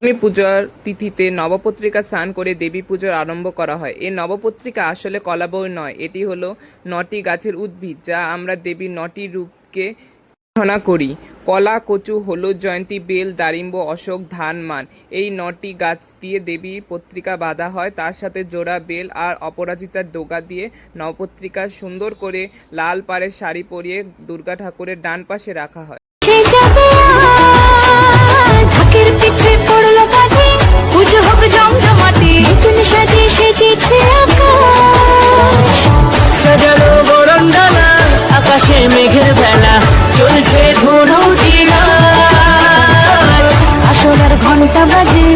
লক্ষ্মী পূজার তিথিতে নবপত্রিকা স্নান করে দেবী পুজোর আরম্ভ করা হয়। এই নবপত্রিকা আসলে কলা বই নয়, এটি হলো ৯টি গাছের উদ্ভিদ যা আমরা দেবীর ৯টি রূপকে প্রার্থনা করি। কলা, কচু, হলুদ, জয়ন্তী, বেল, দারিম্ব, অশোক, ধান, মান, এই ৯টি গাছ দিয়ে দেবী পত্রিকা বাঁধা হয়। তার সাথে জোড়া বেল আর অপরাজিতার ডগা দিয়ে নবপত্রিকা সুন্দর করে লাল পাড়ের শাড়ি পরিয়ে দুর্গা ঠাকুরের ডান পাশে রাখা হয়। আকাশে মেঘের বেলা চলছে ধুলো জিনা, আসলার ঘন্টা বাজে।